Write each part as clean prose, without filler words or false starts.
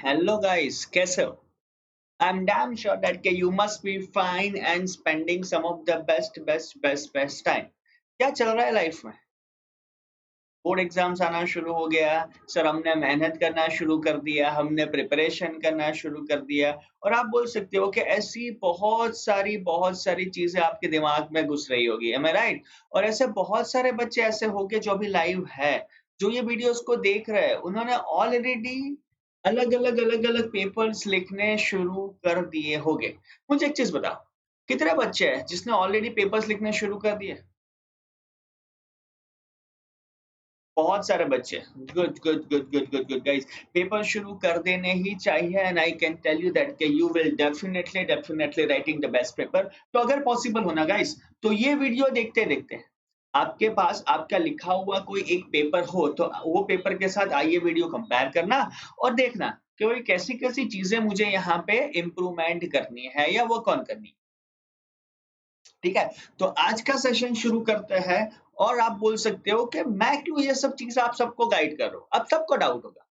Hello guys, कैसे हो? I'm damn sure that you must be fine and spending some of the best time. क्या चल रहा है लाइफ में? बोर्ड एग्जाम्स आना शुरू हो गया, सर हमने मेहनत करना शुरू कर दिया, हमने प्रिपरेशन करना शुरू कर दिया और आप बोल सकते हो कि ऐसी बहुत सारी चीजें आपके दिमाग में घुस रही होगी, am I right? और ऐसे बहुत सारे बच्चे ऐसे होंगे जो अभी लाइव है, जो ये वीडियोस को देख रहे हैं, उन्होंने ऑलरेडी अलग-अलग पेपर्स लिखने शुरू कर दिए होंगे। मुझे एक चीज बताओ, कितने बच्चे हैं जिसने ऑलरेडी पेपर्स लिखने शुरू कर दिए? बहुत सारे बच्चे। गुड गाइस, पेपर शुरू कर देने ही चाहिए and I can tell you that you will definitely writing the best paper. तो अगर पॉसिबल हो ना गाइस, तो ये वीडियो देखते देखते आपके पास आपका लिखा हुआ कोई एक पेपर हो तो वो पेपर के साथ आइए वीडियो कंपेयर करना और देखना कि वही कैसी कैसी चीजें मुझे यहाँ पे इम्प्रूवमेंट करनी है या वर्क ऑन करनी है। ठीक है, तो आज का सेशन शुरू करते हैं और आप बोल सकते हो कि मैं क्यों ये सब चीज़ आप सबको गाइड कर रहा हूँ। अब सबको डाउट होगा,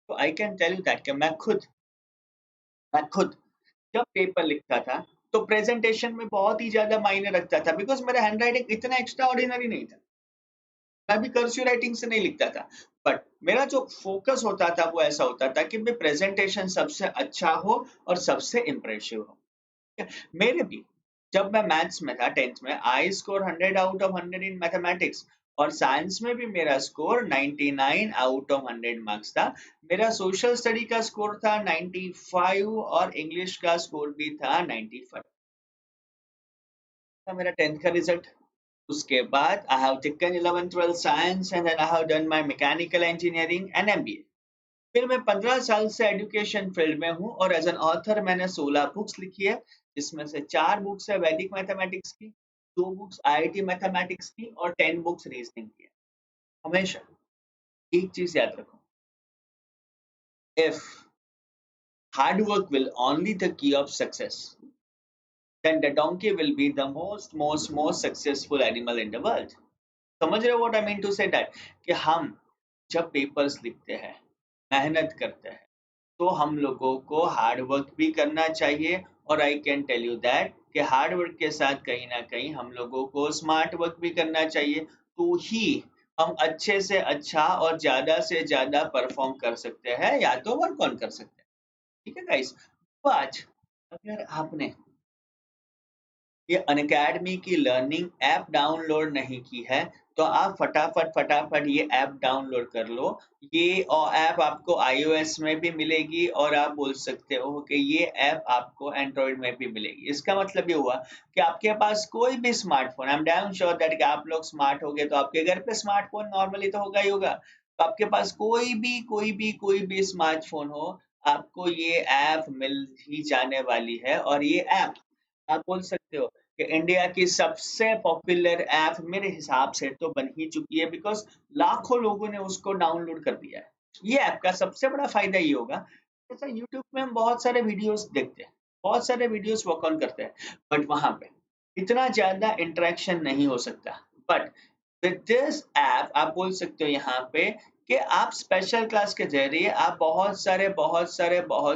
तो I can tell you that कि मैं खुद जब पेपर लिखता था, तो प्रेजेंटेशन में बहुत ही ज़्यादा मायने रखता था बिकॉज़ मेरा हैंडराइटिंग इतना एक्स्ट्रा ऑर्डिनरी नहीं था। मैं भी कर्सिव राइटिंग से नहीं लिखता था, बट मेरा जो फोकस होता था वो ऐसा होता था कि भाई प्रेजेंटेशन सबसे अच्छा हो और सबसे इम्प्रेसिव हो। मेरे भी जब मैं मैथ्स में था 10th में I score 100 out of 100 in mathematics और साइंस में भी मेरा स्कोर 99 आउट ऑफ 100 मार्क्स था। मेरा सोशल स्टडी का स्कोर था 95 और इंग्लिश का स्कोर भी था 95 था मेरा 10th का रिजल्ट। उसके बाद I have taken 11th 12th science and then I have done my mechanical engineering and MBA. फिर मैं 15 साल से एजुकेशन फील्ड में हूँ और एज एन ऑथर मैंने 16 बुक्स लिखी है, जिसमें से 4 बुक्स है वैदिक मैथमेटिक्स की, 2 बुक्स आईआईटी मैथमेटिक्स की और 10 बुक्स रीजनिंग की है। हमेशा एक चीज याद रखो, if hard work will only the key of success, then the donkey will be the most successful animal in the world. समझ रहे हो what I mean to say that कि हम जब पेपर्स लिखते हैं, मेहनत करते हैं, तो हम लोगों को हार्ड वर्क भी करना चाहिए और I can tell you that कि हार्ड वर्क के साथ कहीं ना कहीं हम लोगों को स्मार्ट वर्क भी करना चाहिए, तो ही हम अच्छे से अच्छा और ज्यादा से ज्यादा परफॉर्म कर सकते हैं या तो वर्क ऑन कर सकते हैं। ठीक है गाइस, तो आज अगर आपने ये अनअकैडमी की लर्निंग ऐप डाउनलोड नहीं की है, तो आप फटाफट ये ऐप डाउनलोड कर लो। ये ऐप आपको iOS में भी मिलेगी और आप बोल सकते हो कि ये ऐप आपको एंड्रॉइड में भी मिलेगी। इसका मतलब ये हुआ कि आपके पास कोई भी smartphone, I am damn sure that कि आप लोग स्मार्ट हो गए, तो आपके घर पे स्मार्टफ़ोन नॉर्मली तो होगा ही होगा। तो आपके पास कोई भी स्मार्टफ़ोन हो, आपको ये ऐप मिल ही जाने वाली है और ये ऐप आप बोल सकते हो कि इंडिया की सबसे पॉपुलर ऐप मेरे हिसाब से तो बन ही चुकी है बिकॉज लाखों लोगों ने उसको डाउनलोड कर दिया है। ये ऐप का सबसे बड़ा फायदा ये होगा, जैसा यूट्यूब में हम बहुत सारे वीडियोस देखते हैं, बहुत सारे वीडियोस वर्क ऑन करते हैं, बट वहां पे इतना ज्यादा इंटरेक्शन नहीं हो सकता। बट विद दिस ऐप आप बोल सकते हो यहाँ पे कि आप स्पेशल क्लास के जरिए आप बहुत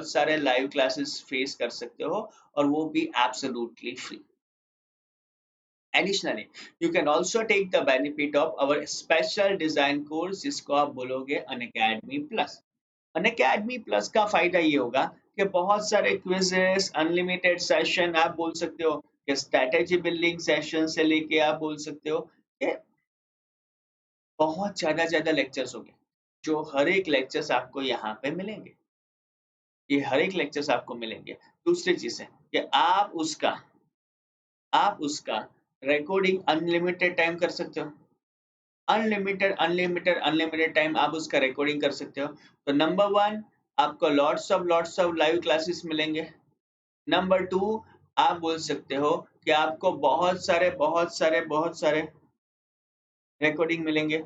सारे लाइव क्लासेस फेस कर सकते हो और वो भी absolutely free. Additionally, you can also take the benefit of our special design course जिसको आप बोलोगे अनअकैडमी प्लस। अनअकैडमी प्लस का फायदा ये होगा कि बहुत सारे क्विजेस, अनलिमिटेड सेशन आप बोल सकते हो कि स्ट्रेटेजी बिल्डिंग सेशन से लेके आप बोल सकते हो कि बहुत ज्यादा लेक्चर्स होंगे, जो हर एक लेक्चर्स आपको यहाँ पे मिलेंगे। ये हर एक लेक्चर्स आपको मिलेंगे। दूसरी चीज है कि आप उसका रिकॉर्डिंग अनलिमिटेड टाइम कर सकते हो। अनलिमिटेड टाइम आप उसका रिकॉर्डिंग कर सकते हो। तो नंबर वन, आपको लॉट्स ऑफ लाइव क्लासेस मिलेंगे। नंबर टू, आप बोल सकते हो कि आपको बहुत सारे रिकॉर्डिंग मिलेंगे।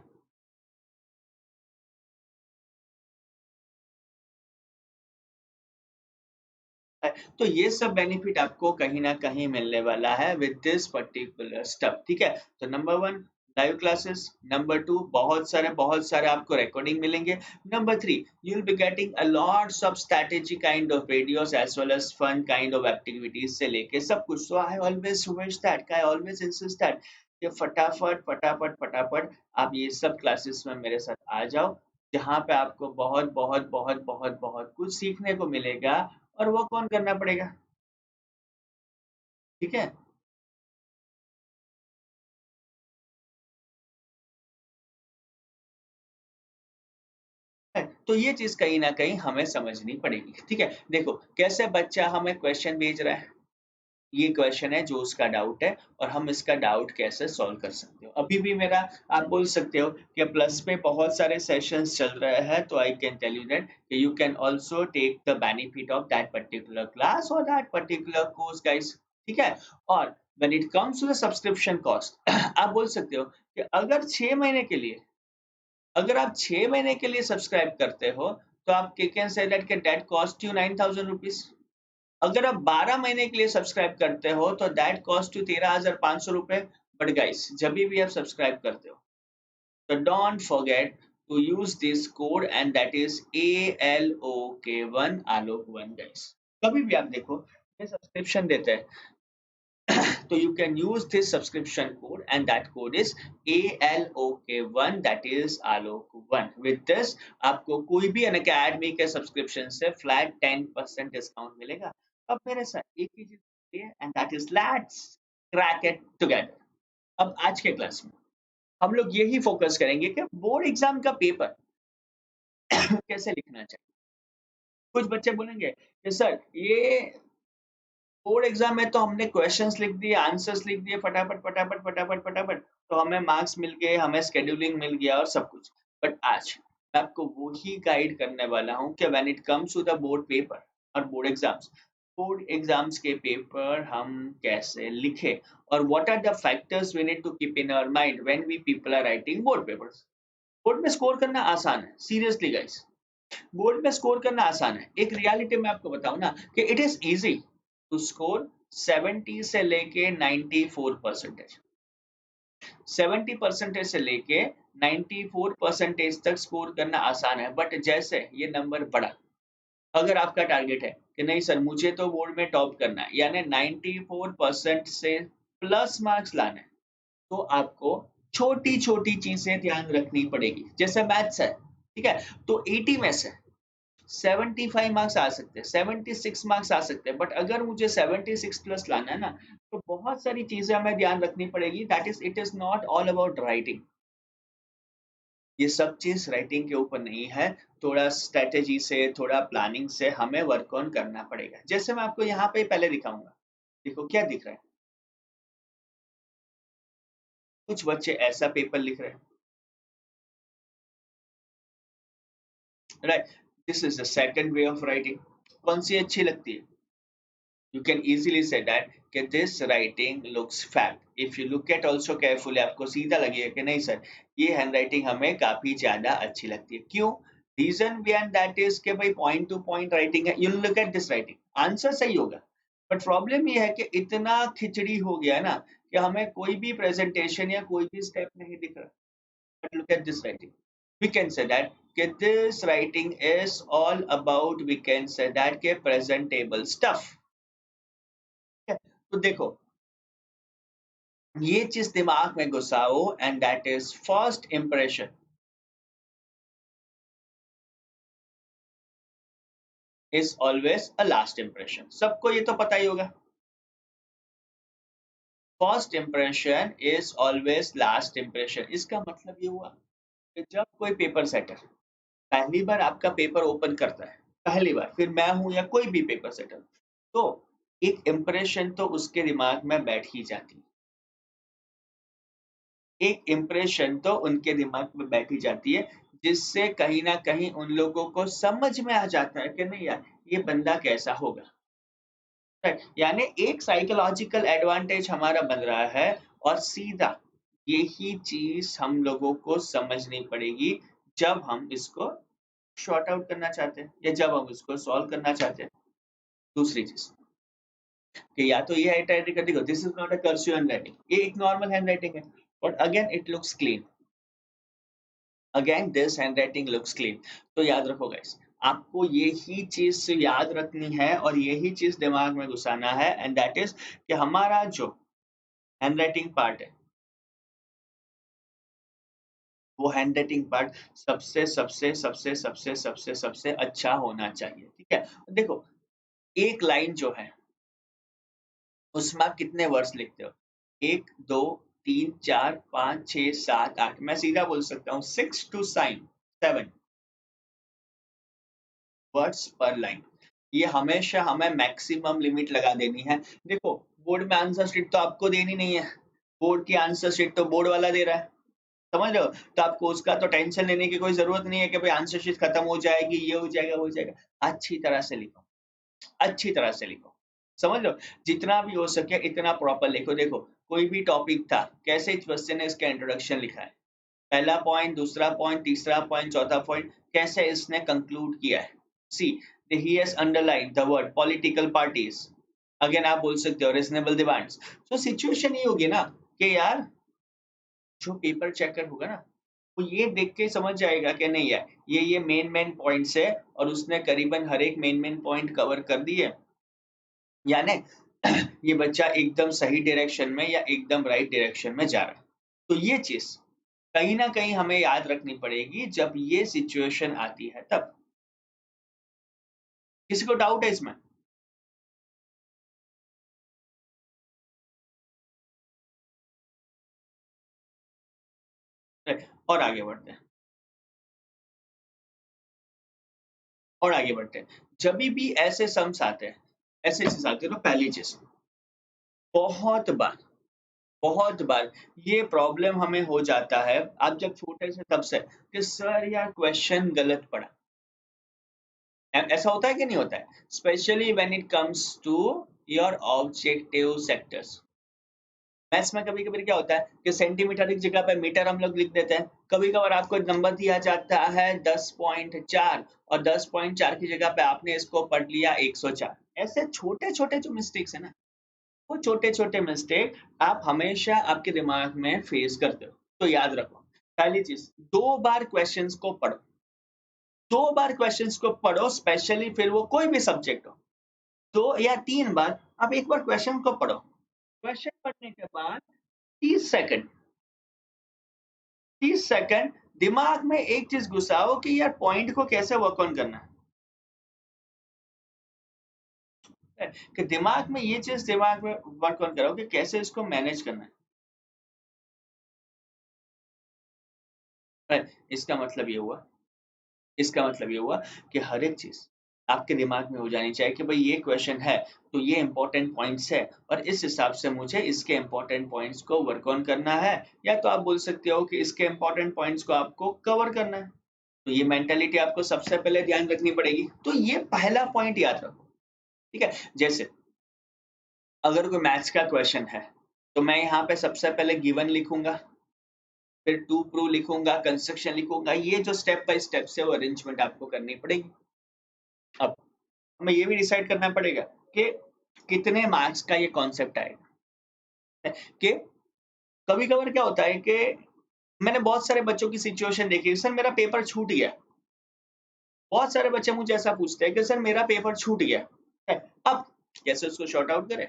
तो ये सब बेनिफिट आपको कहीं ना कहीं मिलने वाला है विद दिस पर्टिकुलर स्टफ। ठीक है, तो number one, live classes. Number 2, बहुत सारे आपको रिकॉर्डिंग मिलेंगे। Number 3, you will be getting a lots of strategy kind of videos as well as fun kind of activities से लेके सब कुछ। So I always wish that, I always insist that कि फटाफट फटाफट फटाफट आप ये सब क्लासेस में मेरे साथ आ जाओ, जहाँ पे आपको बहुत बहुत बहुत बहुत बहुत कुछ सीखने को मिलेगा। और वो कौन करना पड़ेगा? ठीक है। तो ये चीज कहीं ना कहीं हमें समझनी पड़ेगी। ठीक है, देखो कैसे बच्चा हमें क्वेश्चन भेज रहा है, ये क्वेश्चन है जो उसका डाउट है, और हम इसका डाउट कैसे सॉल्व कर सकते हो। अभी भी मेरा, आप बोल सकते हो कि प्लस पे बहुत सारे सेशंस चल रहे हैं, तो I can tell you that you can also take the benefit of that particular class और दैट पर्टिकुलर कोर्स गाइस। ठीक है। और when it comes to the subscription cost आप बोल सकते हो कि अगर आप 6 महीने के लिए सब्सक्राइब करते हो, तो आप can say that that cost you 9,000 rupees. अगर आप 12 महीने के लिए सब्सक्राइब करते हो, तो दैट कॉस्ट यू 13,500 रुपए। बट गाइस, जब भी आप सब्सक्राइब करते हो, तो don't forget to use this code, and that is ALOK1 Alok 1 guys. कभी भी आप देखो, ये सब्सक्रिप्शन देते हैं, so you can use this subscription code, and that code is ALOK1, that is Alok1. With this आपको कोई भी अनअकैडमी के सब्सक्रिप्शन से फ्लैट 10% डिस्काउंट मिलेगा। अब मेरे साथ एक ही चीज है, and that is let's crack it together. अब आज के क्लास में हम लोग यही फोकस करेंगे कि बोर्ड एग्जाम का पेपर कैसे लिखना चाहिए। कुछ बच्चे बोलेंगे कि सर ये बोर्ड एग्जाम में तो हमने क्वेश्चंस लिख दिए, आंसर्स लिख दिए, फटाफट फटाफट फटाफट फटाफट, तो हमें मार्क्स मिल गए, हमें शेड्यूलिंग मिल गया और सब कुछ। बट आज मैं आपको वही गाइड करने वाला हूँ कि when it comes to the board paper और बोर्ड एग्जाम्स के पेपर हम कैसे लिखे, और what are the factors we need to keep in our mind when we people are writing board papers. Board में स्कोर करना आसान है, सीरियसली गाइस। बोर्ड में स्कोर करना आसान है। एक रियलिटी में आपको बताऊं ना कि it is easy to score 70 से लेके 94 परसेंटेज, 70 परसेंटेज से लेके 94 परसेंटेज तक स्कोर करना आसान है। बट जैसे ये नंबर बढ़ा, अगर आपका टारगेट है कि नहीं सर मुझे तो बोर्ड में टॉप करना है, यानी 94% से प्लस मार्क्स लाना है, तो आपको छोटी छोटी चीजें ध्यान रखनी पड़ेगी। जैसे मैथ्स है, ठीक है, तो 80 में से 75 मार्क्स आ सकते हैं, 76 मार्क्स आ सकते हैं, बट अगर मुझे 76 प्लस लाना है ना, तो बहुत सारी चीजें हमें ध्यान रखनी पड़ेगी। That is, it is not all about writing. ये सब चीज राइटिंग के ऊपर नहीं है, थोड़ा स्ट्रेटेजी से, थोड़ा प्लानिंग से हमें वर्क ऑन करना पड़ेगा। जैसे मैं आपको यहाँ पे पहले दिखाऊंगा, देखो क्या दिख रहा है। कुछ बच्चे ऐसा पेपर लिख रहे हैं, right. This is the second way of writing. कौन सी अच्छी लगती है? You can easily say that कि this writing looks fab. If you look at also carefully, आपको सीधा लगेगा कि नहीं सर ये हैंडराइटिंग हमें काफी ज्यादा अच्छी लगती है। क्यों? रीजन बिहाइंड दैट इज कि भाई पॉइंट टू पॉइंट राइटिंग है। You look at this writing, answer सही होगा, बट प्रॉब्लम ये है कि इतना खिचड़ी हो गया ना कि हमें कोई भी प्रेजेंटेशन या कोई भी स्टेप नहीं दिख रहा। But look at this writing. We can say that this writing is all about, we can say that के presentable stuff. तो देखो ये चीज दिमाग में घुसाओ, and that is first impression is always a last impression. सबको ये तो पता ही होगा, first impression is always last impression. इसका मतलब ये हुआ कि जब कोई पेपर सेटर पहली बार आपका पेपर ओपन करता है, पहली बार, फिर मैं हूं या कोई भी पेपर सेटर, तो एक इंप्रेशन तो उसके दिमाग में बैठ ही जाती है, एक इम्प्रेशन तो उनके दिमाग में बैठी जाती है, जिससे कहीं ना कहीं उन लोगों को समझ में आ जाता है कि नहीं यार ये बंदा कैसा होगा। राइट, यानी एक साइकोलॉजिकल एडवांटेज हमारा बन रहा है। और सीधा यही चीज हम लोगों को समझनी पड़ेगी जब हम इसको शॉर्ट आउट करना चाहते हैं, या जब हम इसको सॉल्व करना चाहते हैं। दूसरी चीज कि या तो ये हैंड राइटिंग कर, देखो this is not a cursive hand writing, ये एक नॉर्मल हैंड राइटिंग है। But again it looks clean, again this handwriting looks clean. तो याद रखो गाइस, आपको यही चीज याद रखनी है और यही चीज दिमाग में घुसाना है, एंड दैट इज कि हमारा जो हैंडराइटिंग पार्ट है, वो हैंडराइटिंग पार्ट सबसे सबसे सबसे सबसे सबसे सबसे अच्छा होना चाहिए, ठीक है। देखो, एक लाइन जो है उसमें आप कितने वर्ड्स लिखते हो? 1 2 3 4 5 6 7 8, मैं सीधा बोल सकता हूँ 6 टू 7 वर्ड्स पर लाइन। ये हमेशा हमें मैक्सिमम लिमिट लगा देनी है। देखो, बोर्ड में आंसर शीट तो आपको देनी नहीं है, बोर्ड की आंसर शीट तो बोर्ड वाला दे रहा है, समझ रहे हो? तो आपको उसका तो टेंशन लेने की कोई जरूरत नहीं है कि भाई आंसर शीट खत्म हो जाएगी, ये हो जाएगा, वो हो जाएगा। अच्छी तरह से लिखो, अच्छी तरह से लिखो, समझ लो, जितना भी हो सके इतना प्रॉपर लिखो। देखो, कोई भी टॉपिक था, कैसे इस क्वेश्चन ने इसका इंट्रोडक्शन लिखा है, पहला पॉइंट, दूसरा पॉइंट, तीसरा पॉइंट, चौथा पॉइंट, कैसे इसने कंक्लूड किया है। सी, he has underlined the word political parties, again आप बोल सकते हो रीजनेबल डिमांड्स। तो सिचुएशन ये होगी ना कि यार, जो पेपर चेकर होगा ना, वो ये देख के समझ जाएगा कि नहीं यार, ये मेन मेन पॉइंट्स है, और उसने करीबन हर एक मेन मेन पॉइंट कवर कर दिए, यानी ये बच्चा एकदम सही डायरेक्शन में या एकदम राइट डायरेक्शन में जा रहा है। तो ये चीज कहीं ना कहीं हमें याद रखनी पड़ेगी जब ये सिचुएशन आती है तब। किसी को डाउट है इसमें? और आगे बढ़ते हैं, और आगे बढ़ते हैं। जब भी ऐसे सम्स आते हैं, ऐसे चीज आते हैं, तो पहली चीज, बहुत बार, बहुत बार ये प्रॉब्लम हमें हो जाता है, आप जब छोटे से तब से, कि सर यार क्वेश्चन गलत पड़ा। ऐसा होता है कि नहीं होता है? Specially when it comes to your objective sectors. Maths में कभी कभी क्या होता है कि सेंटीमीटर की जगह पे मीटर हम लोग लिख देते हैं। कभी कभार आपको नंबर दिया जाता है 10.4, और 10.4 की जगह पे आपने इसको पढ़ लिया 104। ऐसे छोटे छोटे जो मिस्टेक्स है ना, वो छोटे छोटे मिस्टेक आप हमेशा आपके दिमाग में फेस करते हो। तो याद रखो, पहली चीज, 2 बार क्वेश्चंस को पढ़ो, 2 बार क्वेश्चंस को पढ़ो, स्पेशली फिर वो कोई भी सब्जेक्ट हो। 2 या 3 बार आप एक बार क्वेश्चन को पढ़ो। क्वेश्चन पढ़ने के बाद 30 सेकंड, 30 सेकंड दिमाग में एक चीज घुसाओ कि यार पॉइंट को कैसे वर्क ऑन करना है, कि दिमाग में ये चीज दिमाग में वर्क ऑन करो कि कैसे इसको मैनेज करना है। इसका मतलब ये हुआ, इसका मतलब ये हुआ कि हर एक चीज आपके दिमाग में हो जानी चाहिए कि भाई ये क्वेश्चन है, तो ये इंपॉर्टेंट पॉइंट्स है, और इस हिसाब से मुझे इसके इंपॉर्टेंट पॉइंट्स को वर्क ऑन करना है, या तो आप बोल सकते हो कि इसके इंपॉर्टेंट पॉइंट्स को आपको कवर करना है। तो ये मेंटेलिटी आपको सबसे पहले ध्यान रखनी पड़ेगी। तो ये पहला पॉइंट याद रखो, ठीक है। जैसे अगर कोई मैथ्स का क्वेश्चन है, तो मैं यहाँ पे सबसे पहले गिवन लिखूंगा, फिर टू प्रूव लिखूंगा, कंस्ट्रक्शन लिखूंगा, ये जो स्टेप बाय स्टेप से वो अरेंजमेंट आपको करनी पड़ेगी। अब हमें ये भी डिसाइड करना पड़ेगा कि कितने मार्क्स का ये कॉन्सेप्ट आएगा। कि कभी कभार क्या होता है कि मैंने बहुत सारे बच्चों की सिचुएशन देखी, सर मेरा पेपर छूट गया। बहुत सारे बच्चे मुझे ऐसा पूछते हैं कि सर मेरा पेपर छूट गया है, अब कैसे उसको शॉर्ट आउट करें।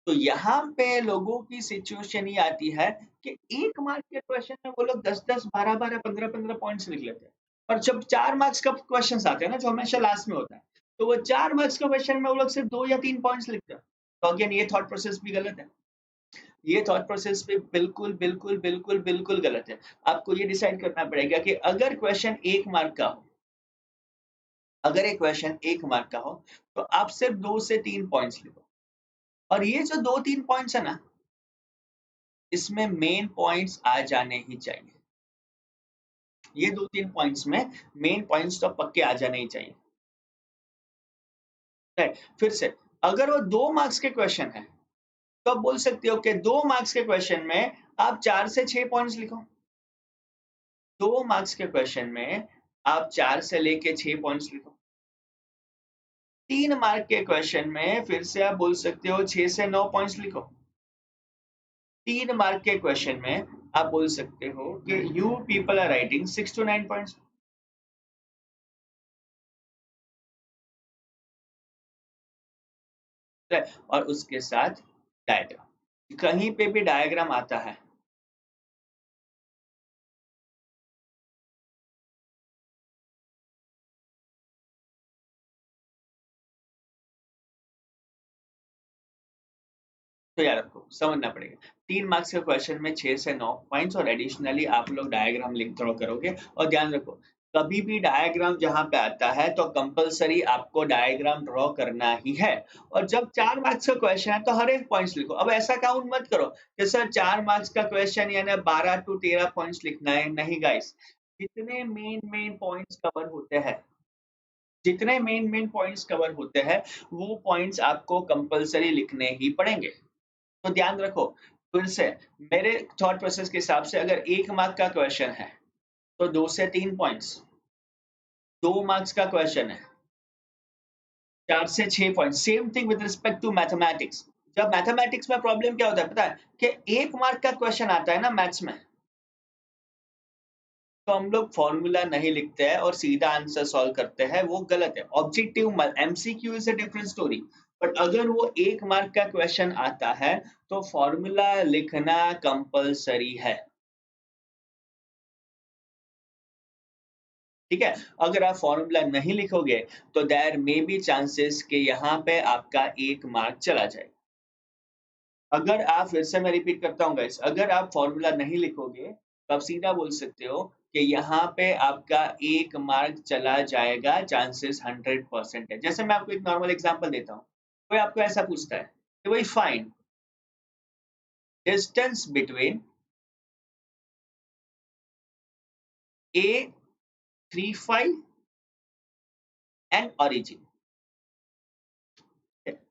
तो यहाँ पे लोगों की सिचुएशन ये आती है कि 1 मार्क के क्वेश्चन में वो लोग 10-10, 12-12, 15-15 पॉइंट्स लिख लेते हैं, और जब 4 मार्क्स का क्वेश्चन आते हैं ना, जो हमेशा लास्ट में होता है, तो वो 4 मार्क्स के क्वेश्चन में वो लोग सिर्फ 2 या 3 पॉइंट्स लिखते हैं। तो अगेन ये थॉट प्रोसेस भी गलत है, ये थॉट प्रोसेस भी बिल्कुल बिल्कुल बिल्कुल बिल्कुल गलत है। आपको ये डिसाइड करना पड़ेगा कि अगर क्वेश्चन 1 मार्क का हो, अगर एक क्वेश्चन 1 मार्क का हो, तो आप सिर्फ 2 से 3 पॉइंट्स लिखो, और ये जो 2-3 पॉइंट्स है ना, इसमें मेन पॉइंट्स आ जाने ही चाहिए। ये 2-3 पॉइंट्स में मेन पॉइंट्स तो पक्के आ जाने ही चाहिए। राइट, फिर से अगर वो 2 मार्क्स के क्वेश्चन है, तो आप बोल सकते हो कि 2 मार्क्स के क्वेश्चन में आप 4 से 6 पॉइंट्स लिखो। 2 मार्क्स के क्वेश्चन में आप 4 से लेके 6 पॉइंट्स लिखो। 3 मार्क के क्वेश्चन में फिर से आप बोल सकते हो 6 से 9 पॉइंट्स लिखो। 3 मार्क के क्वेश्चन में आप बोल सकते हो कि you people are writing 6 to 9 points, और उसके साथ डायग्राम, कहीं पे भी डायग्राम आता है तो याद रखो, समझना पड़ेगा। 3 मार्क्स के क्वेश्चन में 6 से 9 पॉइंट्स, और एडिशनली आप लोग डायग्राम लिंक ड्रॉ करोगे। और ध्यान रखो, कभी भी डायग्राम जहां पे आता है तो कंपलसरी आपको डायग्राम ड्रॉ करना ही है। और जब 4 मार्क्स का क्वेश्चन है तो हर एक पॉइंट्स लिखो। अब ऐसा काउंट मत करो कि सर 4 मार्क्स का क्वेश्चन यानी 12 to 13 पॉइंट्स लिखना है, नहीं गाइस। जितने मेन मेन पॉइंट्स कवर होते हैं, जितने मेन मेन पॉइंट्स कवर होते हैं, वो पॉइंट्स आपको कंपलसरी लिखने ही पड़ेंगे। तो ध्यान रखो, फिर से मेरे थॉट प्रोसेस के हिसाब से अगर 1 मार्क का क्वेश्चन है तो 2 से 3 पॉइंट्स, 2 मार्क्स का क्वेश्चन है 4 से 6 points. Same thing with respect to mathematics. जब मैथमेटिक्स में प्रॉब्लम क्या होता है पता है, कि 1 मार्क का क्वेश्चन आता है ना मैथ्स में, तो हम लोग फॉर्मूला नहीं लिखते हैं और सीधा आंसर सॉल्व करते हैं, वो गलत है। Objective MCQ is a different story, but अगर वो 1 मार्क का क्वेश्चन आता है तो फॉर्मूला लिखना कंपलसरी है। ठीक है, अगर आप फॉर्मूला नहीं लिखोगे तो देयर मे बी चांसेस कि यहाँ पे आपका 1 मार्क चला जाए। अगर आप, फिर से मैं रिपीट करता हूँ गाइस, अगर आप फॉर्मूला नहीं लिखोगे तो आप सीधा बोल सकते हो कि यहाँ पे आपका 1 मार्क चला जाएगा, चांसेस 100% है। जैसे मैं आपको एक नॉर्मल एग्जांपल देता हूँ, कोई आपको ऐसा पूछता है कि भाई find distance between A35 and origin.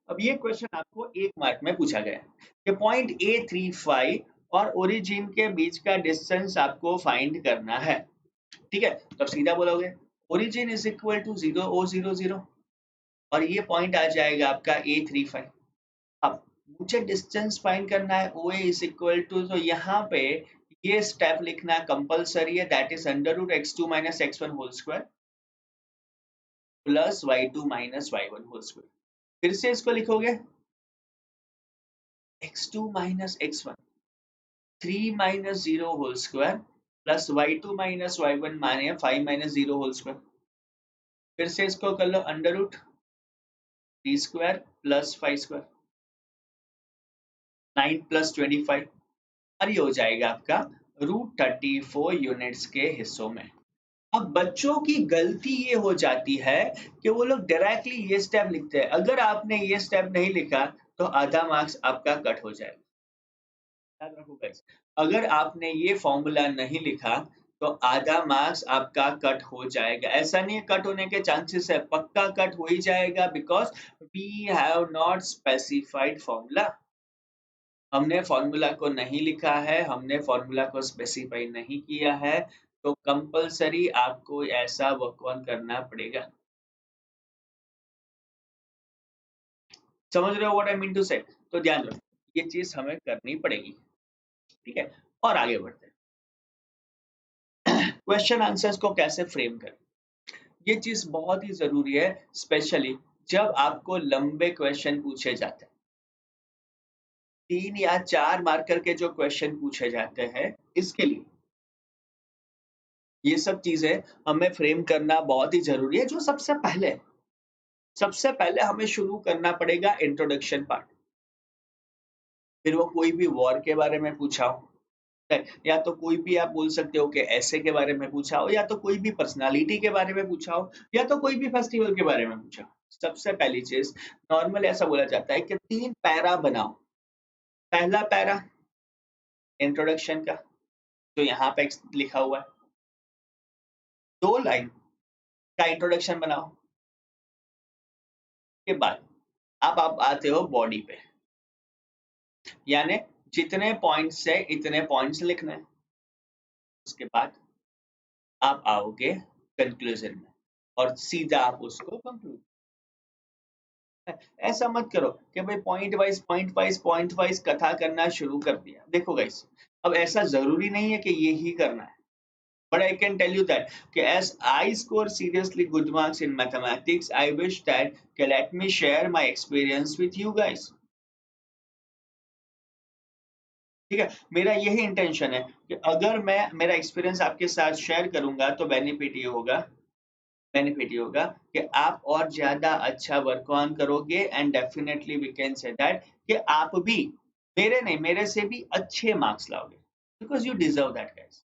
अब ये क्वेश्चन आपको 1 मार्क में पूछा गया है कि पॉइंट A35 और ओरिजिन के बीच का डिस्टेंस आपको फाइंड करना है। ठीक है, तो आप सीधा बोलोगे ओरिजिन इज इक्वल टू 0 0 0, और ये पॉइंट आ जाएगा आपका A35। अब मुझे डिस्टेंस फाइंड करना है, OA इज इक्वल टू, तो यहाँ पे ये स्टेप लिखना कंपलसरी है, that is √x2 - x1 whole square plus y2 - y1 whole square. फिर से इसको लिखोगे x2 - x1 3 - 0 whole square plus y2 - y1 माने 5 - 0 होल स्क्वायर। फिर से इसको कर लो √3 स्क्वायर प्लस 5 स्क्वायर, 9 + 25, और ये हो जाएगा आपका √34 यूनिट्स के हिस्सों में। अब बच्चों की गलती ये हो जाती है कि वो लोग डायरेक्टली ये स्टेप लिखते हैं। अगर आपने ये स्टेप नहीं लिखा तो आधा मार्क्स आपका कट हो जाएगा। याद रखो गाइस, अगर आपने ये फॉर्मूला नहीं लिखा तो आधा मार्क्स आपका कट हो जाएगा। ऐसा नहीं है कट होने के चांसेस है, पक्का कट हो ही जाएगा, because we have not specified formula. हमने फॉर्मूला को नहीं लिखा है, हमने फॉर्मूला को स्पेसिफाई नहीं किया है, तो कंपलसरी आपको ऐसा वर्क ऑन करना पड़ेगा। समझ रहे हो व्हाट आई मीन टू से? तो ध्यान रखो, ये चीज हमें करनी पड़ेगी। ठीक है, और आगे बढ़ते हैं। क्वेश्चन आंसर्स को कैसे फ्रेम करें, ये चीज बहुत ही जरूरी है, स्पेशली जब आपको लंबे क्वेश्चन पूछे जाते हैं। 3 या 4 मार्कर के जो क्वेश्चन पूछे जाते हैं, इसके लिए ये सब चीजें हमें फ्रेम करना बहुत ही जरूरी है। जो सबसे पहले हमें शुरू करना पड़ेगा इंट्रोडक्शन पार्ट। फिर वो कोई भी वॉर के बारे में पूछा हो, या तो कोई भी आप बोल सकते हो कि ऐसे के बारे में पूछा हो, या तो कोई भी पर्सनालिटी के बारे में पूछा हो, या तो कोई भी फेस्टिवल के बारे में पूछा हो। सबसे पहली चीज, नॉर्मल ऐसा बोला जाता है कि 3 पैरा बनाओ। पहला पैरा इंट्रोडक्शन का, जो यहाँ पे लिखा हुआ है, 2 लाइन का इंट्रोडक्शन बनाओ। के बाद आप आते हो बॉडी पे, यानी जितने पॉइंट्स है इतने पॉइंट्स लिखने हैं। उसके बाद आप आओगे कंक्लूजन में, और सीधा आप उसको कंक्लूड। ऐसा मत करो कि भाई पॉइंट वाइज कथा करना शुरू कर दिया। देखो गाइस, अब ऐसा जरूरी नहीं है कि ये ही करना है, but I can tell you that okay, as I score seriously good marks in mathematics, I wish that okay, let me share my experience with you guys. ठीक है, मेरा यही इंटेंशन है कि अगर मैं मेरा एक्सपीरियंस आपके साथ शेयर करूंगा तो बेनिफिट ये होगा कि आप और ज्यादा अच्छा वर्क ऑन करोगे and definitely we can say that कि आप भी मेरे से भी अच्छे मार्क्स लाओगे, because you deserve that guys.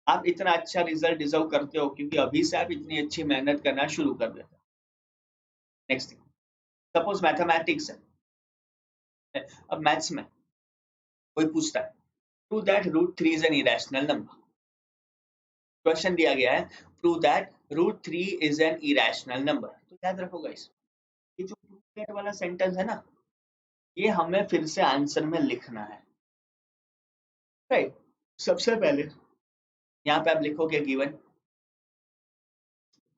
आप इतना अच्छा रिजल्ट डिजर्व करते हो क्योंकि अभी से आप इतनी अच्छी मेहनत करना शुरू कर देते हो। नेक्स्ट थिंग, सपोज मैथमेटिक्स है, अब मैथ्स में कोई पूछता है prove that root three is an irrational number. Question दिया गया है prove that root three is an irrational number, तो याद रखो गाइस, ये जो प्रूव दैट वाला सेंटेंस है ना, ये हमें फिर से आंसर में लिखना है, राइट। सबसे पहले यहाँ पे आप लिखोगे गिवन,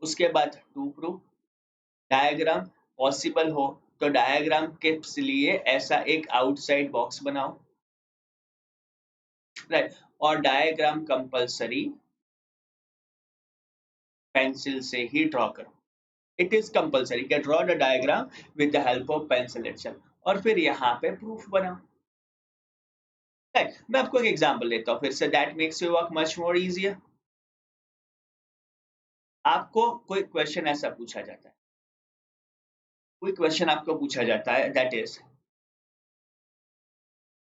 उसके बाद टू प्रूव, डायग्राम पॉसिबल हो तो डायग्राम के लिए ऐसा एक आउटसाइड बॉक्स बनाओ, राइट। और डायग्राम कंपलसरी पेंसिल से ही ड्रॉ करो, इट इज कंपलसरी कि draw the diagram with the help of pencil itself, और फिर यहाँ पे प्रूफ बनाओ, राइट। मैं आपको एक एग्जांपल देता हूँ फिर से, that makes your work much more easier. आपको कोई क्वेश्चन ऐसा पूछा जाता है, कोई क्वेश्चन आपको पूछा जाता है that is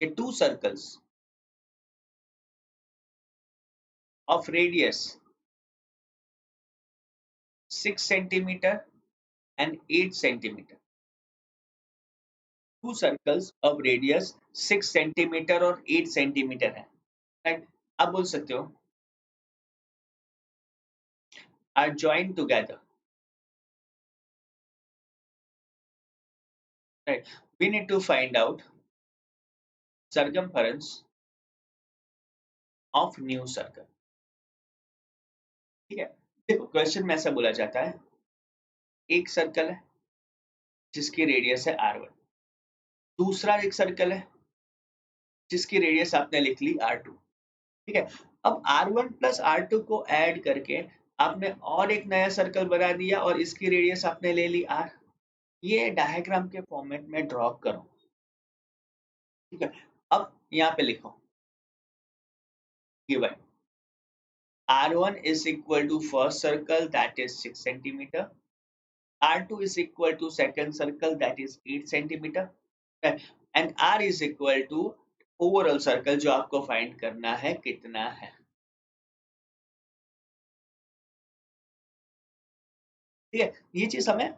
to circles of radius 6 centimeter and 8 centimeter, to circles of radius 6 centimeter और 8 centimeter है, राइट। आप बोल सकते हो are join together, right. We need to find out circumference of new circle, ठीक है। देखो क्वेश्चन में ऐसा बोला जाता है एक सर्कल है जिसकी रेडियस है r1, दूसरा एक सर्कल है जिसकी रेडियस आपने लिख ली r2, ठीक है। अब r1 प्लस r2 को ऐड करके आपने और एक नया सर्कल बना दिया और इसकी रेडियस आपने ले ली r, ये डायग्राम के फॉर्मेट में ड्रॉ करो, ठीक है। अब यहाँ पे लिखो given r1 is equal to first circle that is 6 centimeter, r2 is equal to second circle that is 8 centimeter, and r is equal to overall circle जो आपको फाइंड करना है कितना है, ठीक है। ये चीज हमें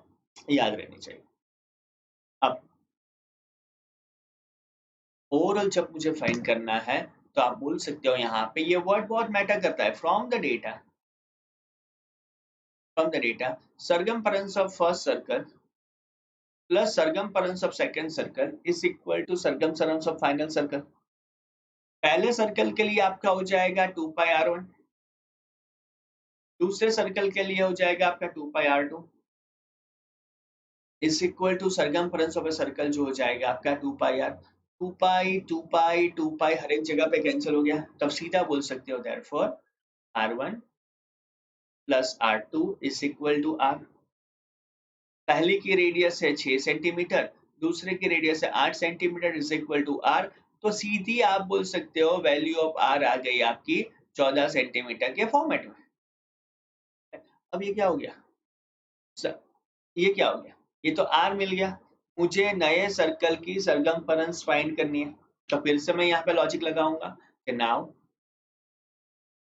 याद रहनी चाहिए। अब ओवरऑल जब मुझे फाइंड करना है तो आप बोल सकते हो यहाँ पे ये वर्ड बहुत मैटर करता है, from the data circumference of first circle plus circumference of second circle is equal to circumference of final circle. पहले सर्कल के लिए आपका हो जाएगा 2πr1, दूसरे सर्कल के लिए हो जाएगा आपका 2πr2 is equal to circumference of a circle जो हो जाएगा आपका 2πr। 2π हर एक जगह पे कैंसिल हो गया, तब सीधा बोल सकते हो therefore r1 plus r2 is equal to r। पहले की रेडियस है 6 सेंटीमीटर, दूसरे की रेडियस है 8 centimetre is equal to r, तो सीधी आप बोल सकते हो वैल्यू ऑफ r आ गई आपकी 14 सेंटीमीटर के फॉर्मेट में। अब ये क्या हो गया सर, ये क्या हो गया, ये तो r मिल गया, मुझे नए सर्कल की सरकमफेरेंस फाइंड करनी है, तो फिर से मैं यहाँ पे लॉजिक लगाऊंगा कि now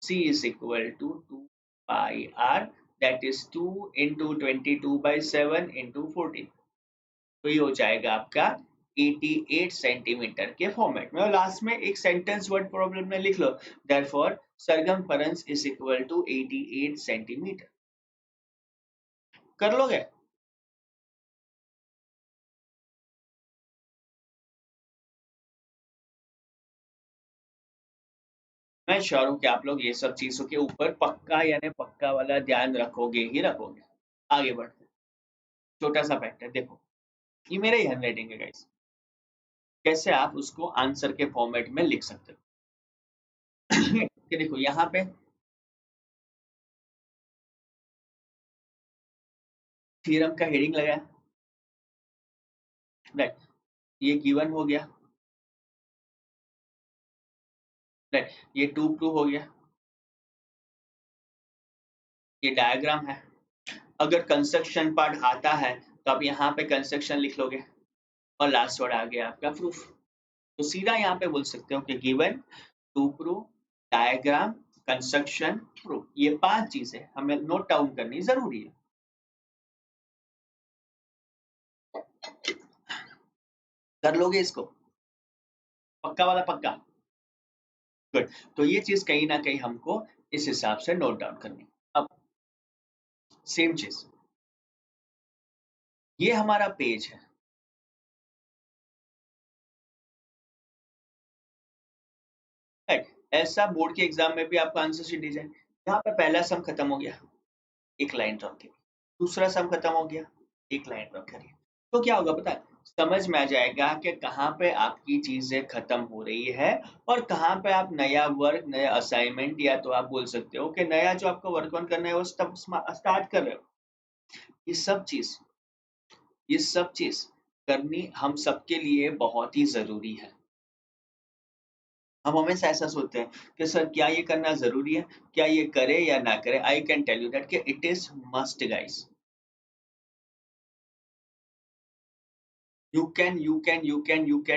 c is equal to 2 pi r, that is 2 into 22/7 into 14, तो ये हो जाएगा आपका 88 सेंटीमीटर के फॉर्मेट में, और लास्ट में एक सेंटेंस वर्ड प्रॉब्लम में लिख लो therefore circumference is equal to 88 centimetre. कर लोगे? मैं श्योर हूँ कि आप लोग ये सब चीजों के ऊपर पक्का यानी पक्का वाला ध्यान रखोगे ही रखोगे। आगे बढ़ते हैं। छोटा सा फैक्ट है, देखो ये मेरा ही हैंडराइटिंग है गाइस, कैसे आप उसको आंसर के फॉर्मेट में लिख सकते हो। कि देखो यहाँ पे थ्योरम का हेडिंग लगाया, राइट, ये गिवन हो गया, राइट, ये टू प्रूव हो गया, ये डायग्राम है। अगर कंस्ट्रक्शन पार्ट आता है तो आप यहाँ पे कंस्ट्रक्शन लिख लोगे और लास्ट वर्ड आ गया आपका प्रूफ। तो सीधा यहाँ पे बोल सकते हो कि given, to prove, diagram, construction, proof, ये 5 चीजें हमें नोट डाउन करनी जरूरी है। कर लोगे इसको? पक्का वाला पक्का? गुड। तो ये चीज कहीं ना कहीं हमको इस हिसाब से नोट डाउन करनी। अब सेम चीज, ये हमारा पेज है, राइट। ऐसा बोर्ड के एग्जाम में भी आपको आंसर शीट दी जाए, यहाँ पे पहला सम खत्म हो गया, एक लाइन ड्रॉ करिए, दूसरा सम खत्म हो गया, एक लाइन ड्रॉ करिए। तो क्या होगा पता है, समझ में आ जाएगा कि कहाँ पे आपकी चीजें खत्म हो रही है और कहाँ पे आप नया वर्क, नया असाइनमेंट, या तो आप बोल सकते हो कि नया जो आपको वर्क ऑन करना है वो स्टार्ट कर रहे हो। ये सब चीज, ये सब चीज करनी हम सबके लिए बहुत ही जरूरी है। हम हमेशा ऐसा सोचते हैं कि सर क्या ये करना जरूरी है, क्या ये करे या ना करे। I can tell you that कि it is must guys. You can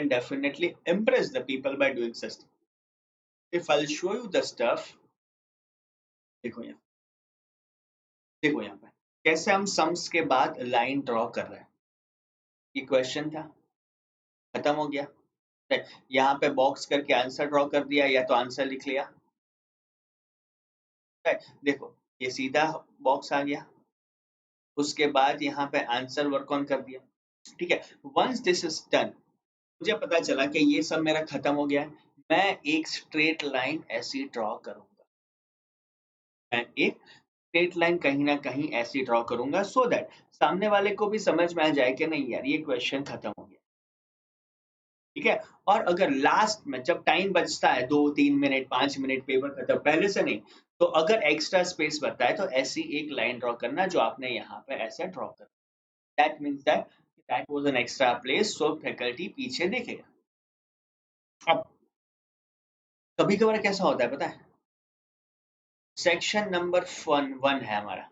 definitely impress the people by doing such thing. If I'll show you the stuff, देखो यहाँ, देखो यहाँ पे कैसे हम सम्स के बाद लाइन ड्रॉ कर रहे हैं। ये क्वेश्चन था, खत्म हो गया, यहाँ पे बॉक्स करके आंसर ड्रॉ कर दिया या तो आंसर लिख लिया, देखो ये सीधा बॉक्स आ गया, उसके बाद यहाँ पे आंसर वर्क ऑन कर दिया, ठीक है। वंस दिस इज डन, मुझे पता चला कि ये सब मेरा खत्म हो गया है, मैं एक स्ट्रेट लाइन ऐसी ड्रॉ करूंगा, मैं एक स्ट्रेट लाइन कहीं ना कहीं ऐसी ड्रॉ करूंगा सो दैट सामने वाले को भी समझ में आ जाए कि नहीं यार ये क्वेश्चन खत्म हो गया, ठीक है। और अगर लास्ट में जब टाइम बचता है 2-3 मिनट 5 मिनट, पेपर खत्म पहले से नहीं, तो अगर एक्स्ट्रा स्पेस बचता है तो ऐसी एक लाइन ड्रॉ करना जो आपने यहाँ पे ऐसे ड्रॉ कर, that means that that was an extra place, so faculty पीछे देखेगा। अब कभी कभार कैसा होता है पता है, सेक्शन नंबर 1 है हमारा,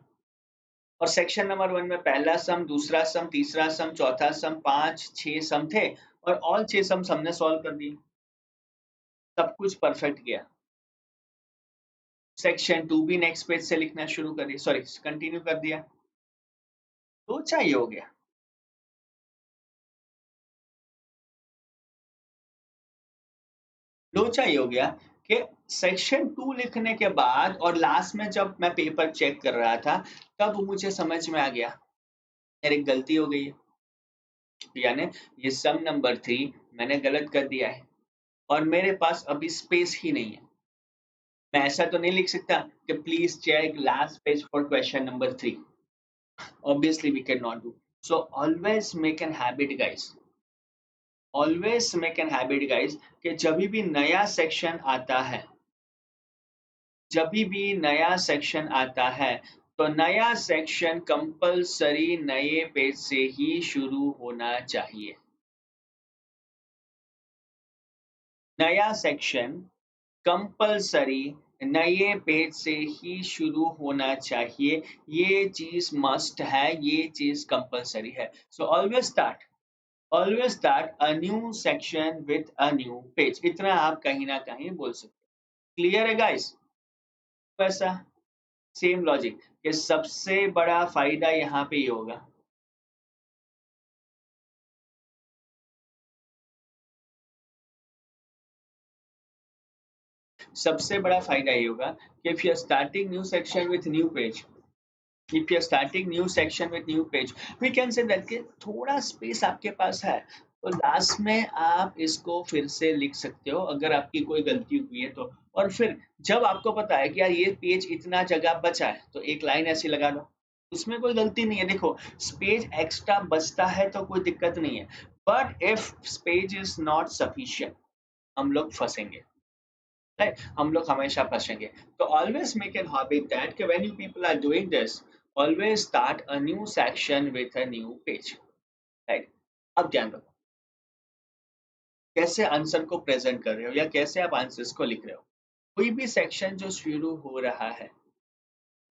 और सेक्शन नंबर 1 में पहला सम, दूसरा सम, तीसरा सम, चौथा सम, 5-6 सम थे, और ऑल 6 सम हमने सॉल्व कर दिए, सब कुछ परफेक्ट गया। सेक्शन 2 भी नेक्स्ट पेज से लिखना शुरू करिए, सॉरी कंटिन्यू कर दिया, तो चाहिए हो गया। लोचा ये हो गया कि सेक्शन 2 लिखने के बाद और लास्ट में जब मैं पेपर चेक कर रहा था तब मुझे समझ में आ गया यार एक गलती हो गई है, यानी ये सम नंबर 3 मैंने गलत कर दिया है और मेरे पास अभी स्पेस ही नहीं है। मैं ऐसा तो नहीं लिख सकता कि please check last page for question number 3, obviously we can not do so. Always make an habit guys, always make an habit guys कि जब भी नया सेक्शन आता है, जब भी नया सेक्शन आता है तो नया सेक्शन कंपलसरी नए पेज से ही शुरू होना चाहिए। नया सेक्शन कंपलसरी नए पेज से ही शुरू होना चाहिए, ये चीज मस्ट है, ये चीज कंपलसरी है। So always start a new section with a new page, इतना आप कहीं ना कहीं बोल सकते हैं। क्लियर है गाइस? वैसा सेम लॉजिक कि सबसे बड़ा फायदा यहाँ पे ये होगा, सबसे बड़ा फायदा ये होगा कि if you are starting new section with new page, if you are starting new section with new page, we can say that कि थोड़ा स्पेस आपके पास है तो लास्ट में आप इसको फिर से लिख सकते हो अगर आपकी कोई गलती हुई है तो। और फिर जब आपको पता है कि यार ये पेज इतना जगह बचा है तो एक लाइन ऐसी लगा लो, उसमें कोई गलती नहीं है। देखो स्पेस एक्स्ट्रा बचता है तो कोई दिक्कत नहीं है, but if space is not sufficient हम लोग फंसेंगे। राइट, हम लोग हमेशा फंसेंगे। तो always make an habit that कि when you people are doing this, always start a new section with a new page. Right, अब ध्यान रखो कैसे आंसर को प्रेजेंट कर रहे हो या कैसे आप आंसर्स को लिख रहे हो। कोई भी सेक्शन जो शुरू हो रहा है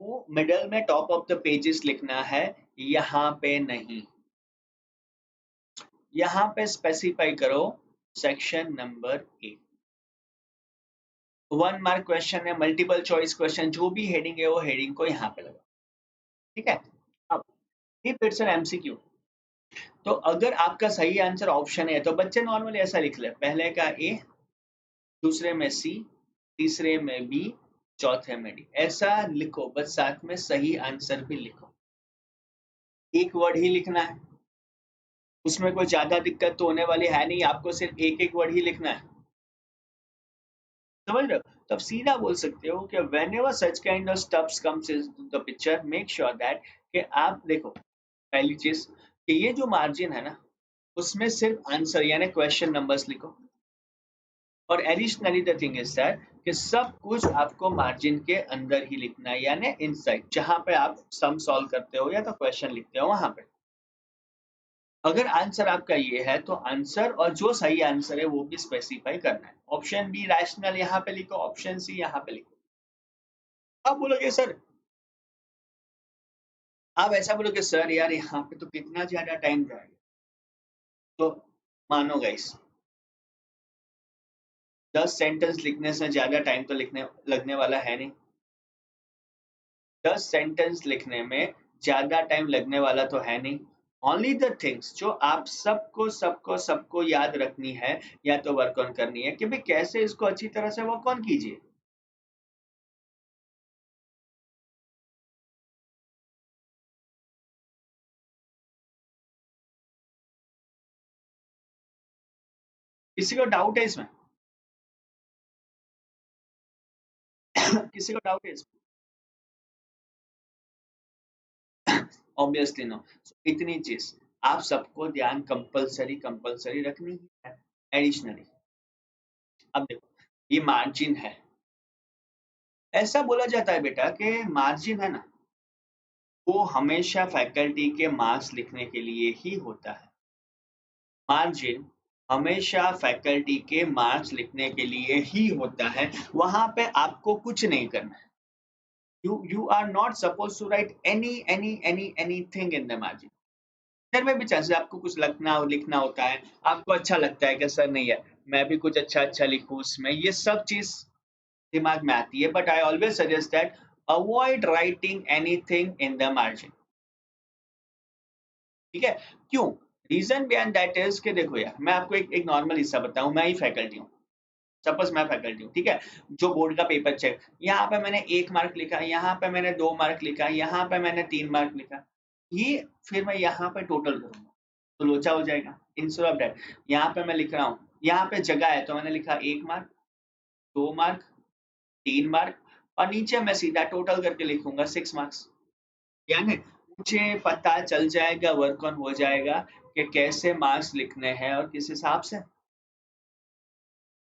वो मिडल में टॉप ऑफ द पेजेस लिखना है, यहाँ पे नहीं। यहाँ पे स्पेसिफाई करो सेक्शन नंबर 8। 1 मार्क क्वेश्चन है, मल्टीपल चॉइस क्वेश्चन, जो भी हेडिंग है वो हेडिंग को यहाँ पे लगा। ठीक है। अब इफ इट्स एन एमसीक्यू, तो अगर आपका सही आंसर ऑप्शन है तो बच्चे नॉर्मली ऐसा लिख ले, पहले का ए, दूसरे में सी, तीसरे में बी, चौथे में डी, ऐसा लिखो, बस साथ में सही आंसर भी लिखो। एक वर्ड ही लिखना है, उसमें कोई ज्यादा दिक्कत तो होने वाली है नहीं, आपको सिर्फ एक एक वर्ड ही लिखना है। समझ रहे हो? तो आप सीधा बोल सकते हो कि whenever such kind of stuff comes into the picture, make sure that कि आप देखो, पहली चीज कि ये जो मार्जिन है ना, उसमें सिर्फ आंसर यानी क्वेश्चन नंबर्स लिखो। और additionally the thing is that कि सब कुछ आपको मार्जिन के अंदर ही लिखना है, यानी इनसाइड, जहां पे आप सम सॉल्व करते हो या तो क्वेश्चन लिखते हो वहां पे। अगर आंसर आपका ये है तो आंसर और जो सही आंसर है वो भी स्पेसिफाई करना है। ऑप्शन बी रैशनल यहाँ पे लिखो, ऑप्शन सी यहाँ पे लिखो। आप बोलोगे सर, आप ऐसा बोलोगे सर यार यहाँ पे तो कितना ज्यादा टाइम जाएगा, तो मानो गाइस, 10 सेंटेंस लिखने से ज्यादा टाइम तो लिखने लगने वाला है नहीं। 10 सेंटेंस लिखने में ज्यादा टाइम लगने वाला तो है नहीं। ओनली द थिंग्स जो आप सबको सबको सबको याद रखनी है या तो वर्क ऑन करनी है कि भाई कैसे इसको अच्छी तरह से वर्क ऑन कीजिए। किसी को डाउट है इसमें? किसी को डाउट है इसमें? Obviously no. इतनी चीज आप सबको ध्यान कंपलसरी कंपलसरी रखनी है। एडिशनली अब देखो, ये मार्जिन है। ऐसा बोला जाता है बेटा कि मार्जिन है ना, वो हमेशा फैकल्टी के मार्क्स लिखने के लिए ही होता है। मार्जिन हमेशा फैकल्टी के मार्क्स लिखने के लिए ही होता है, वहां पे आपको कुछ नहीं करना है। You are not suppose to write anything in the margin. फिर में भी चांसेस आपको कुछ लिखना होता है, आपको अच्छा लगता है कि सर नहीं है मैं भी कुछ अच्छा अच्छा लिखूं उसमें, ये सब चीज दिमाग में आती है, but I always suggest that avoid writing anything in the margin. ठीक है? क्यों? रीजन बिहाइंड दैट इज कि देखो यार, मैं आपको एक नॉर्मल हिस्सा बताऊं, मैं ही फैकल्टी हूँ, सपोज मैं फैकल्टी हूँ, ठीक है? जो बोर्ड का पेपर चेक, यहाँ पे मैंने 1 मार्क लिखा, यहाँ पे मैंने 2 मार्क लिखा, यहाँ पे मैंने 3 मार्क लिखा, ये फिर मैं यहाँ पे टोटल करूंगा तो लोचा हो जाएगा। इंस्टेड ऑफ दैट यहाँ पे मैं लिख रहा हूँ, यहाँ पे जगह है तो मैंने लिखा 1 मार्क, 2 मार्क, 3 मार्क, और नीचे मैं सीधा टोटल करके लिखूंगा 6 मार्क्स। यानी मुझे पता चल जाएगा, वर्क ऑन हो जाएगा कि कैसे मार्क्स लिखने हैं और किस हिसाब से।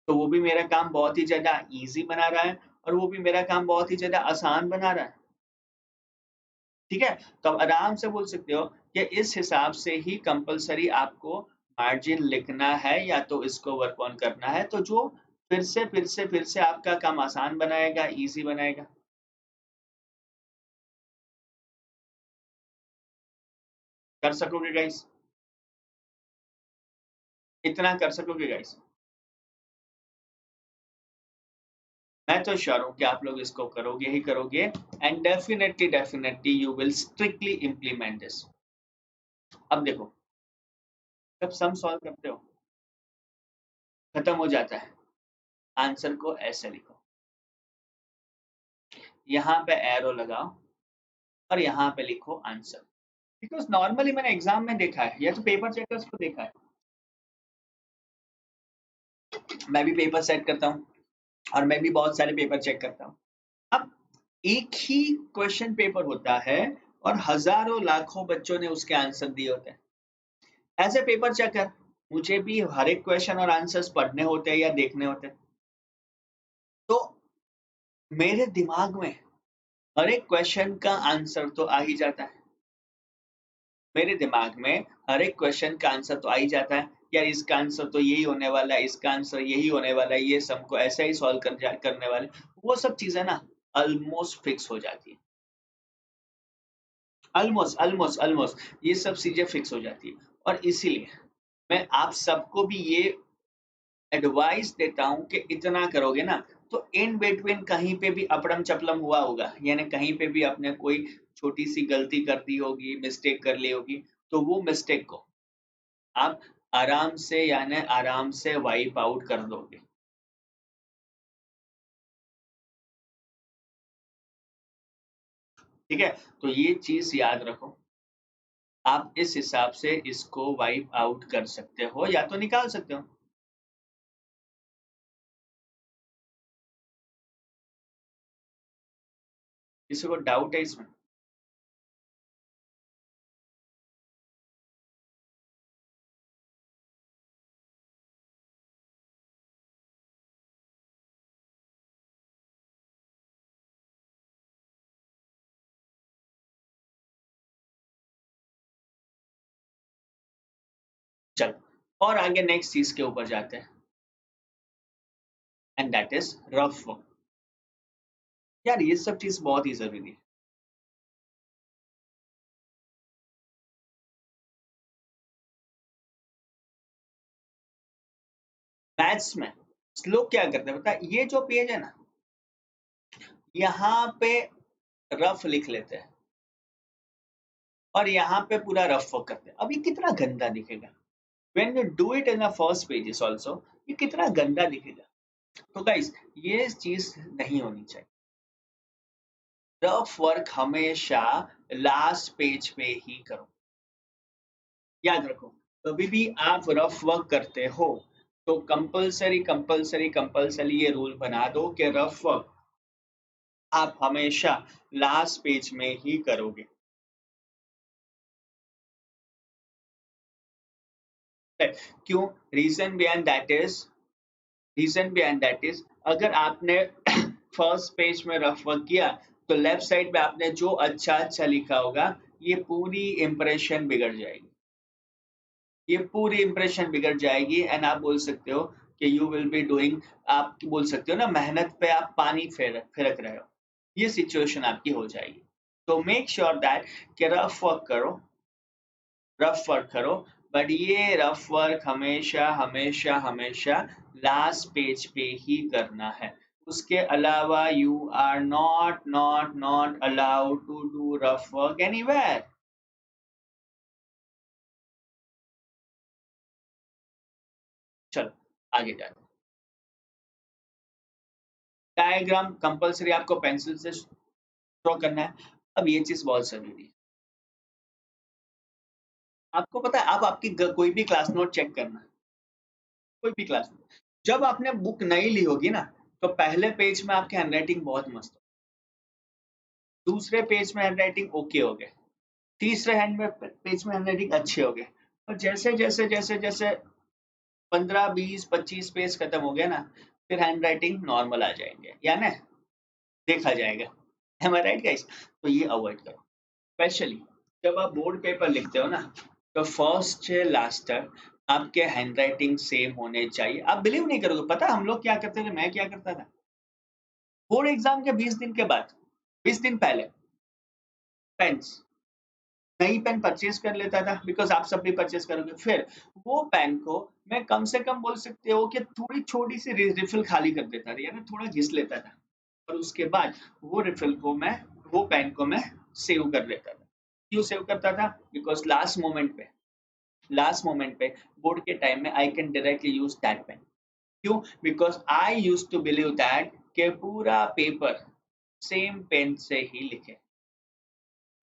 तो वो भी मेरा काम बहुत ही ज़्यादा ईज़ी बना रहा है और वो भी मेरा काम बहुत ही ज़्यादा आसान बना रहा है। ठीक है? तो आप आराम से बोल सकते हो कि इस हिसाब से ही कंपल्सरी आपको मार्जिन लिखना है या तो इसको वर्क ऑन करना है, तो जो फिर से आपका काम आसान बनाएगा, ईज़ी बनाएगा। कर सकोगे गाइस? इतना कर सकोगे गाइस? मैं तो श्योर हूँ कि आप लोग इसको करोगे ही करोगे, and definitely you will strictly implement this. अब देखो, जब सम सॉल्व करते हो खत्म हो जाता है, आंसर को ऐसे लिखो, यहाँ पे एरो लगाओ और यहाँ पे लिखो आंसर। बिकॉज नॉर्मली मैंने एग्जाम में देखा है या तो पेपर चेकर्स को देखा है, मैं भी पेपर सेट करता हूँ और मैं भी बहुत सारे पेपर चेक करता हूँ। अब एक ही क्वेश्चन पेपर होता है और हजारों लाखों बच्चों ने उसके आंसर दिए होते हैं। एज ए पेपर चेकर मुझे भी हर एक क्वेश्चन और आंसर्स पढ़ने होते हैं या देखने होते हैं। तो मेरे दिमाग में हर एक क्वेश्चन का आंसर तो आ ही जाता है। मेरे दिमाग में हर एक क्वेश्चन का आंसर तो आ ही जाता है। यार इसका आंसर तो यही होने वाला है, इसका आंसर यही होने वाला है, ये सम को ऐसा ही सॉल्व करने वाले। वो सब चीजें ना ऑलमोस्ट फिक्स हो जाती है। ऑलमोस्ट ऑलमोस्ट ऑलमोस्ट ये सब चीजें फिक्स हो जाती है। और इसीलिए मैं आप सबको भी ये एडवाइस देता हूँ कि इतना करोगे ना, तो इन बिटवीन कहीं पे भी अपड़म चपलम हुआ होगा, यानी कहीं पे भी आपने कोई छोटी सी गलती कर दी होगी, मिस्टेक कर ली होगी, तो वो मिस्टेक को आप आराम से यानी आराम से वाइप आउट कर दोगे। ठीक है, तो ये चीज याद रखो। आप इस हिसाब से इसको वाइप आउट कर सकते हो या तो निकाल सकते हो। किसी को डाउट है इसमें? चलो और आगे नेक्स्ट चीज के ऊपर जाते हैं, and that is rough work. यार ये सब चीज बहुत ही जरूरी है। मैथ्स में लोग क्या करते हैं पता है? ये जो पेज है ना, यहाँ पे रफ लिख लेते हैं और यहाँ पे पूरा रफ वर्क करते हैं। अब ये कितना गंदा दिखेगा। When you do it in the first pages also, ये कितना गंदा दिखेगा। तो गाइस ये चीज नहीं होनी चाहिए। रफ वर्क हमेशा लास्ट पेज पे ही करो। याद रखो, कभी भी आप रफ वर्क करते हो तो कंपलसरी कंपलसरी कंपलसरी ये रूल बना दो कि रफ वर्क आप हमेशा लास्ट पेज में ही करोगे। क्यों? रीजन बिहाइंड दैट इज अगर आपने फर्स्ट पेज में रफ वर्क किया तो लेफ्ट साइड पे आपने जो अच्छा अच्छा लिखा होगा, ये पूरी इंप्रेशन बिगड़ जाएगी। ये पूरी इंप्रेशन बिगड़ जाएगी एंड आप बोल सकते हो कि यू विल बी डूइंग, आप बोल सकते हो ना मेहनत पे आप पानी फेरक रहे हो। ये सिचुएशन आपकी हो जाएगी। तो मेक श्योर दैट कि रफ वर्क करो, बट ये रफ वर्क हमेशा हमेशा हमेशा लास्ट पेज पे ही करना है। उसके अलावा you are not allowed to do rough work anywhere. चलो आगे जाते हैं। डायग्राम कंपलसरी आपको पेंसिल से ड्रॉ करना है। अब ये चीज बहुत जरूरी है। आपको पता है, आप आपकी कोई भी क्लास नोट चेक करना, कोई भी क्लास नोट जब आपने बुक नहीं ली होगी ना, तो पहले पेज में आपके हैंडराइटिंग बहुत मस्त हो, दूसरे पेज में हैंडराइटिंग ओके हो गए, तीसरे हैंड में पेज में हैंडराइटिंग अच्छे हो गए, और जैसे जैसे जैसे जैसे 15 20 25 पेज खत्म हो गया ना, फिर हैंडराइटिंग नॉर्मल आ जाएंगे, या ना देखा जाएगा। एम आई राइट गाइस? तो ये अवॉइड करो। स्पेशली जब आप बोर्ड पेपर लिखते हो ना, तो फर्स्ट से लास्ट तक आपके हैंडराइटिंग सेम होने चाहिए। आप बिलीव नहीं करोगे, पता है हम लोग क्या करते थे, मैं क्या करता था, बोर्ड एग्जाम के 20 दिन के बाद, 20 दिन पहले पेन्स, नई पेन परचेज कर लेता था, बिकॉज आप सब भी परचेज करोगे। फिर वो पेन को मैं कम से कम बोल सकते हो कि थोड़ी छोटी सी रिफिल खाली कर देता था, यानी थोड़ा घिस लेता था, और उसके बाद वो रिफिल को मैं, वो पेन को मैं सेव कर लेता था। क्यों सेव करता था? बिकॉज लास्ट मोमेंट पे बोर्ड के टाइम में I can directly use that pen. क्यों? Because I use to believe that कि पूरा पेपर सेम पेन से ही लिखे,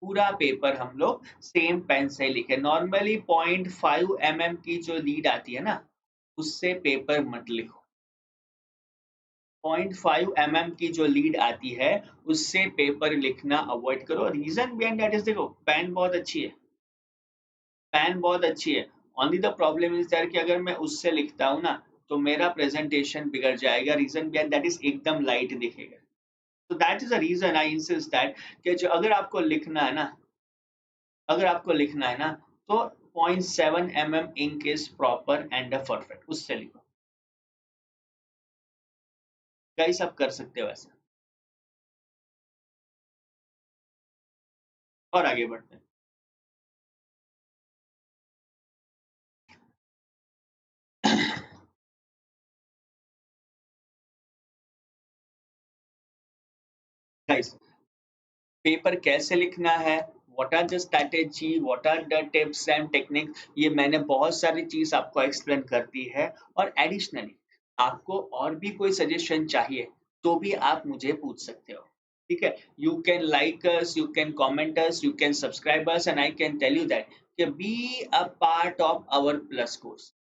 पूरा पेपर हम लोग सेम पेन से लिखे। नॉर्मली 0.5 mm की जो लीड आती है ना, उससे पेपर मत लिखो। 0.5 mm की जो लीड आती है, उससे पेपर लिखना अवॉइड करो। रीजन बिहाइंड दैट इज, देखो पेन बहुत अच्छी है, पेन बहुत अच्छी है, only the problem is that कि अगर मैं उससे लिखता हूँ ना, तो मेरा प्रेजेंटेशन बिगड़ जाएगा। रीजन बिहाइंड दैट इज एकदम लाइट दिखेगा। So that is the reason I insist that कि जो अगर आपको लिखना है ना, अगर आपको लिखना है ना, तो 0.7 ink is proper and perfect, उससे लिखो। गाइस आप कर सकते हो ऐसा। और आगे बढ़ते हैं। गाइस पेपर कैसे लिखना है, what are the strategy, what are the tips and technique, ये मैंने बहुत सारी चीज आपको एक्सप्लेन कर दी है। और एडिशनली आपको और भी कोई सजेशन चाहिए तो भी आप मुझे पूछ सकते हो, ठीक है। You can like us, you can comment us, you can subscribe us, and I can tell you that कि be a part of our plus course.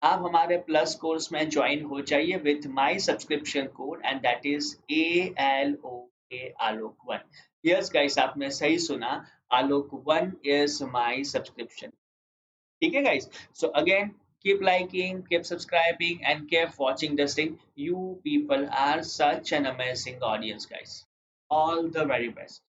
आप हमारे प्लस कोर्स में ज्वाइन हो जाइए with my subscription code, and that is ALOK Alok one. Yes guys, आपने सही सुना, Alok one is my subscription. ठीक है guys, so again keep liking, keep subscribing, and keep watching this thing. You people are such an amazing audience, guys. All the very best.